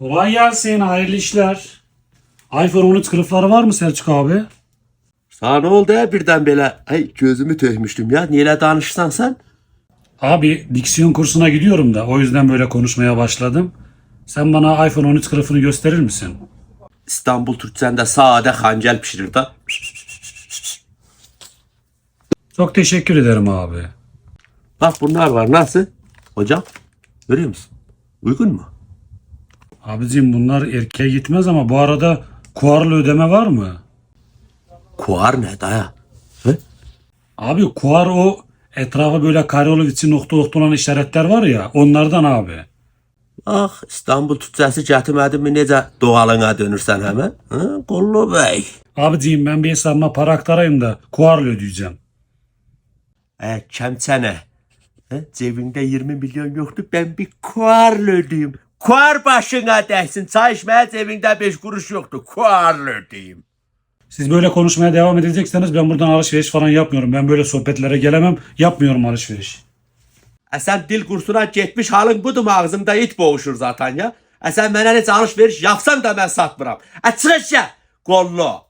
Kolay gelsin, hayırlı işler. iPhone 13 kılıfları var mı Selçuk abi? Sana ne oldu ya birden böyle? Ay gözümü tökmüştüm ya. Niye danışsan sen? Abi diksiyon kursuna gidiyorum da o yüzden böyle konuşmaya başladım. Sen bana iPhone 13 kılıfını gösterir misin? İstanbul Türkçe'nde sade hancel pişirir da. Çok teşekkür ederim abi. Bak bunlar var nasıl? Hocam görüyor musun? Uygun mu? Abicim bunlar erkeğe gitmez ama bu arada kuarlı ödeme var mı? Kuar ne daya? He? Abi kuar o etrafa böyle kare olup içi nokta nokta olan işaretler var ya onlardan abi. Ah İstanbul Türkçesi getirmedin mi nece doğalına dönürsen hemen? Ha, Kollu Bey. Abicim ben bir hesabıma para aktarayım da kuarlı ödeyeceğim. Kemçene. Cebinde 20 milyon yoktu ben bir kuarlı ödeyeyim. Kuar başına değsin. Çay içmeye cebinde 5 kuruş yoktu. Kuarlı ödeyeyim. Siz böyle konuşmaya devam edecekseniz ben buradan alışveriş falan yapmıyorum. Ben böyle sohbetlere gelemem. Yapmıyorum alışveriş. Sen dil kursuna gitmiş halin budur mu ağzımda it boğuşur zaten ya. Sen bana hiç alışveriş yapsan da ben satmıram. Çıkış ya kollu.